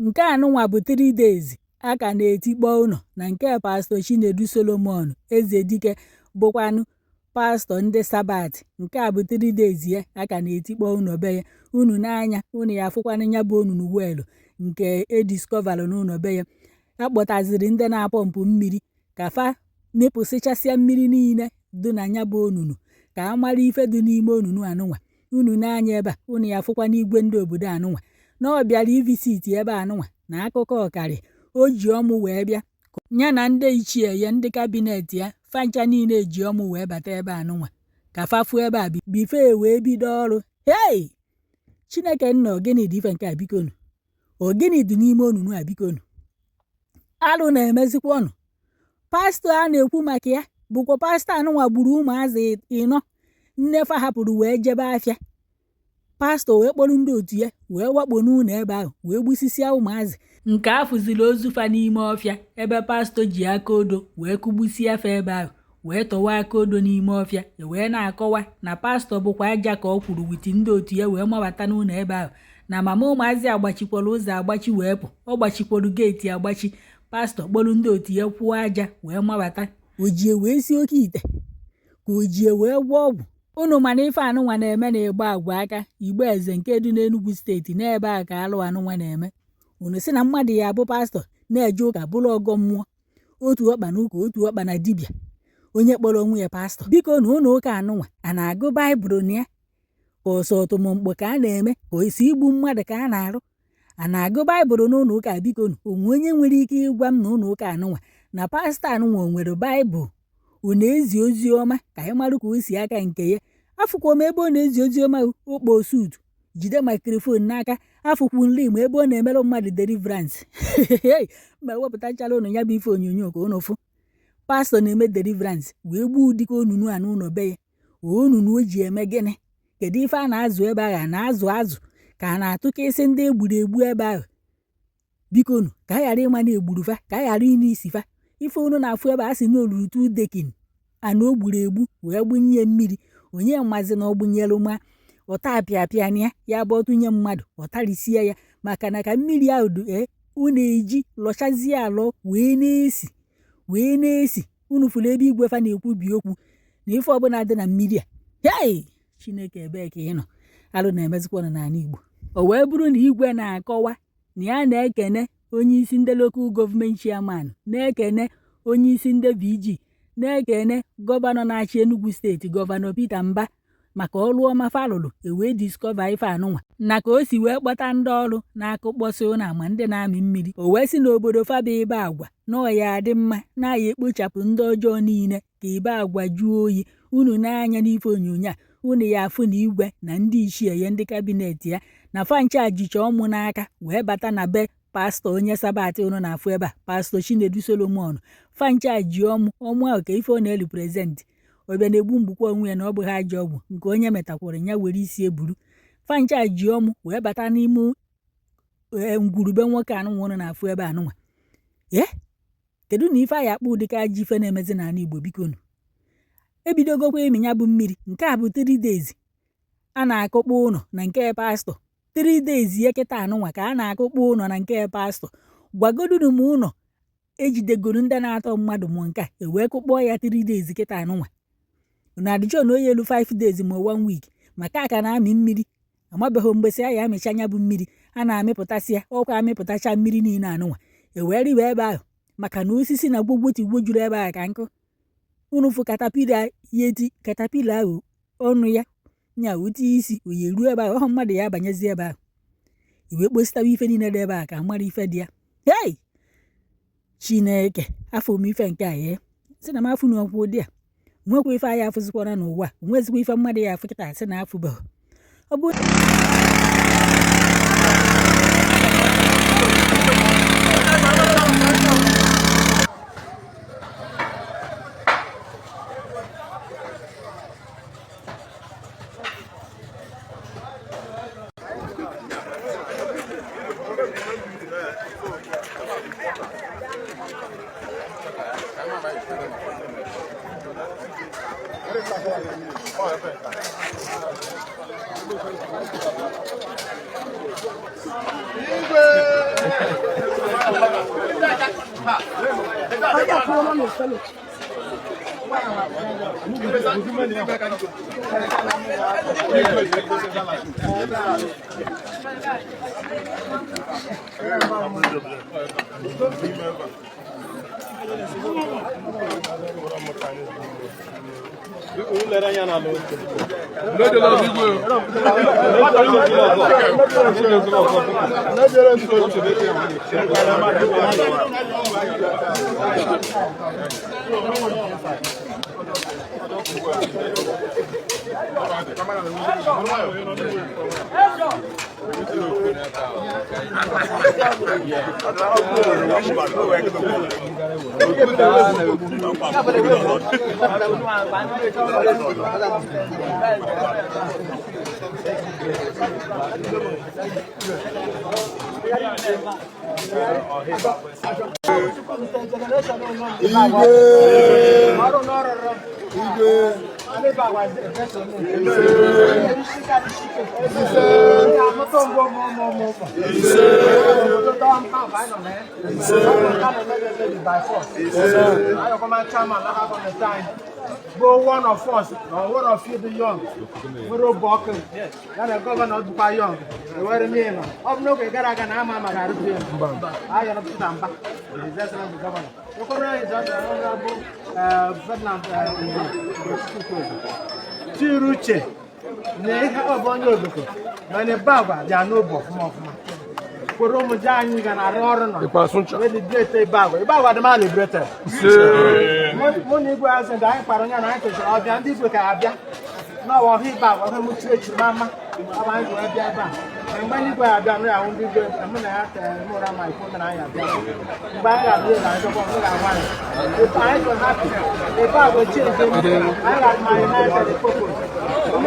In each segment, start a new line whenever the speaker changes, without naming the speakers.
nke anụnwa bụ 3 days aka na-etikpọ ụnọ na nke Pastor Chinedu Solomon Ezedike bụkwanụ pastọ ndị Sabat. Nke a bụ 3 days ya aka na-etikpọ ụnọ be ya. Unu n'anya unu ya afụkwanụ ya bụ onunu welu nke ediskọvalụ n'ụnọ be ya. Akpọtaziri ndị na-apọmpụ mmiri ka fa mepụsịchasịa mmiri niile dị na ya bụ onunu ka a mara ife dị n'ime onunu anụnwa. Unu n'anya ebe a unu ya afụkwana igwe ndị obodo anụnwa na ọ bịara ivisiti ebe anụnwa na akụkọ ọkarị o ji ọmụ wee bịa ya na ndị ichie ya ndị kabinet ya fancha niile eji ọmụ wee bata ebe anụnwa ka fafu ebe a bife wee bido ọrụ. Hei Chineke nna ogini dị ife nke a bikonu, ogini dị n'ime onunu a bikonu. Alụ na-emezikwa ọnụ. Pastọ a na-ekwu maka ya bụkwa pastọ anụnwa gburu ụmụazị 4 nne fa hapụrụ wee jebe afịa. Pastọ wee kpọrọ ndị otu ya wee wakpo n'ụlọ ebe ahụ wee gbusisia ụmụazị nke afụziri ozu fa n'ime ọfịa ebe pastọ ji aka odo wee kụgbusie fa ebe ahụ wee tọwa aka odo n'ime ọfịa wee na-akọwa na pastọ bụkwa aja ka ọ kwuru witi ndị otu ya wee mabata n'ụlọ ebe ahụ na mama ụmụazị agbachikwara ụzọ agbachi wee pụ, ọ gbachikwara geeti agbachi. Pastọ kpọrọ ndị otu ya kwụọ aja wee mabata. O jie wee si oke ite ka o jie wee gwọọ ọgwụ. Unu mana ife anụnwa na-eme na Ibagwa aka Igbo Eze nke dị n'Enugu steeti n'ebe a ka alụ anụnwa na-eme. Unu si na mmadụ ya bụ pastọ na-eje ụka bụrụ ọgọ mmụọ, otu ọkpa n'ụka otu ọkpa na dibịa, onye kpọrọ onwe ya pastọ. Biko na ụlọ ụka anụnwa a na-agụ Baịbụl na ya ka ọsọ ọtụmọmkpọ ka a na-eme ka esi igbu mmadụ ka a na-arụ? A na-agụ Baịbụl n'ụlọ ụka? Biko na onwe onye nwere ike ịgwa m na ụlọ ụka anụnwa na pastọ anụnwa o nwere Baịbụl unu ezi ozi ọma ka anyị mara ka o si aka nke ya? Afụkwa m ebe ọ na-ezi ozi ọma okpo suutu jide mikrofon n'aka, afụkwu nri ma ebe ọ na-emerụ mmadụ deliverance. Ma wepụtachala ụnụ ya bụ ife onyonyo ka ụnụ fụ pastọ na-eme deliverance wee gbuo dịka onunu a n'ụlọ be ya. Onunu o ji eme gịnị? Kedu ife a na-azụ ebe ahụ? A na-azụ azụ ka a na-atụkịsị ndị egburu egbu ebe ahụ? Bikonu ka a ghara ịma na egburu fa, ka a ghara ịnụ isi fa. Ife unu na-afụ ebe a sị na olulu 2 dekin ana o gburu egbu wee gbunye mmiri. Onye mmazi na ọgbụnyelu ma ọta apịapịa na ya bụ ọtụnye mmadụ ọtarisie ya maka na ka mmiri ahụ unu eji lọchazie alọ wee na-esi unu fụrụ ebe igwe fa na-ekwubi okwu na ife ọbụla dị na mmiri a. Hei Chineke ebee ka ị nọ? Alụ na-emezikwanụ n'ala Igbo. O wee bụrụ na igwe na-akọwa na ya na-ekene onye isi ndị lokal gọọmenti chairman, na-ekene onye isi ndị VG, na-ekene gọvanọ na-achị Enugu steeti gọvanọ Peter Mba maka ọrụ ọma falụlụ ewee diskọva ife anụnwa na ka o si wee kpọta ndị ọrụ na-akụkpọsị ụna ma ndị na-amị mmiri. O wee si n'obodo faba Ibagwa na ọya adị mma na ya ekpochapụ ndị ọjọọ niile ka Ibagwa juo oyi. Unu n'anya n'ife onyonyo a unu ya afụ na igwe na ndị ichie ya ndị kabinet ya na fancha jicha ọmụ n'aka wee bata na be pastọ onye Sabat unu na-afụ ebe a Pastor Chinedu Solomon. Fancha ji ọmụ ahụ ka ife ọ na-eli prezent ọbịa na-egbu mgbukwa onwe ya na ọ bụghị ajọ ọgwụ nke onye metakwara ya were isi eburu. Fancha ji ọmụ wee bata n'ime ngwurube nwoke anụnwa unu na-afụ ebe anụnwa. Kedu na ife anyị akpụ ụdịka ajọ ife na-emezi n'ala Igbo? Bikonu ebidogokwa imi ya bụ mmiri. Nke a bụ 3 days a na-akụkpọ ụlọ na nke pastọ. 3 days ya kịta anụnwa ka a na-akụkpọ ụlọ na nke pastọ. Gwagodunu m ụlọ ejidegoro ndị na-atọ mmadụ mụ nke a ewee kụkpọọ ya 3 days kịta anụnwa. Na adịjọ na oyi elu 5 days ma 1 week maka aka na-amị mmiri. Amabeghị mgbe si ya amịcha anya bụ mmiri a na-amịpụtasị ya ọkwa amịpụtacha mmiri niile anụnwa ewee riwe ebe ahụ maka na osisi na gbogbotigbo juru ebe ahụ ka nkụ. Unu fụ katapila yeti katapila ahụ ọnụ ya nya uti isi oyi ruo ebe ahụ ọhụ mmadụ ya abanyezi ebe ahụ iwe kpositawa ife niile dị ebe ahụ ka mara ife dị ya. Hei Chineke afọ m ife nke a si na m afụ n'ọkwụ ụdị a nwekwa ife anyị afụzikwara n'ụwa nwezikwa ife mmadụ ya afụ kịta sị na afụbeghị. Ọ bụ
Igwe! Go one of us, or one of you the young. We're walking. Then the governor by young. Where me? I'm no good. I can have my I am put them back. His Excellency the Governor. The Governor is Honorable Ferdinand Chiruche. Nay, how about your book? When a Baba, they are no book. Koromo jani gana roro no. We liberate Ibagwa. Ibagwa the man liberated. Money go as and I paronya na ante so obi andi go ka abia. Na wo hi Ibagwa na mu church mama. Aba go abia ba. Ngba go abia no ya won bi go am na ya mo ra my phone na ya abia. Ngba ya bi na so ko no ga wan. If I go happy. Ibagwa church I like my united purpose. No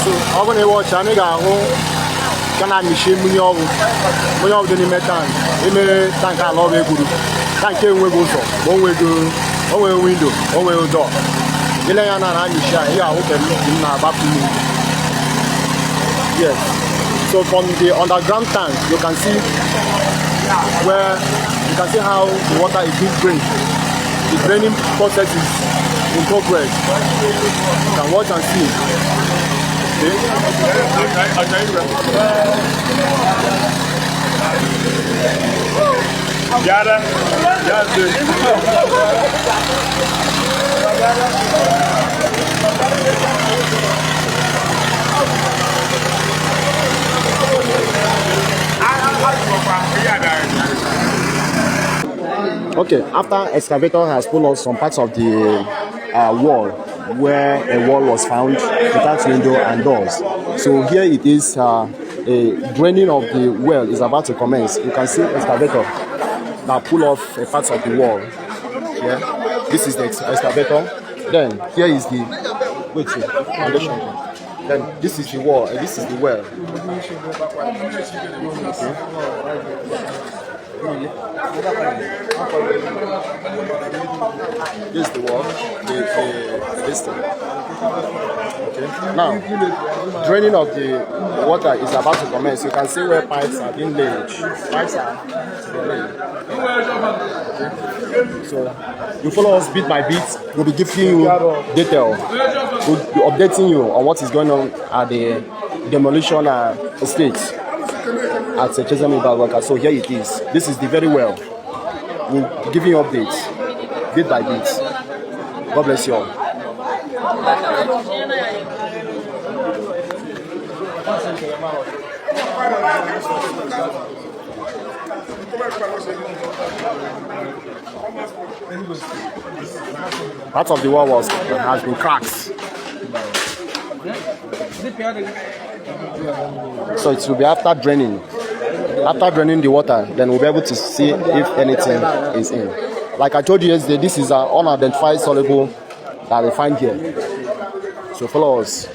So, I'm going to watch and can I machine money of the metan? Tank I love a good tank we go so one way go one way window, one way door. Ilayana and Misha, okay, in my back. Yes. So from the underground tank you can see where you can see how the water is being drained. The draining process is in progress. You can watch and see. Okay, after excavator has pulled out some parts of the wall where a wall was found without window and doors. So here it is, a draining of the well is about to commence. You can see excavator that pull off a part of the wall. Here, this is the excavator. Then here is the foundation. Then this is the wall, and this is the well. This is the wall, this thing. Okay. Now, draining of the water is about to commence. You can see where pipes are being laid. Pipes are laid. Okay. So, you follow us bit by bit. We'll be giving you detail. We'll be updating you on what is going on at the demolition estate at Ibagwa. So here it is. This is the very well. We'll give you updates, bit by bit. God bless you all. Part of the wall has been cracked. So it will be after draining. After draining the water, then we'll be able to see if anything is in. Like I told you yesterday, this is an unidentified soluble that we find here. So follow us.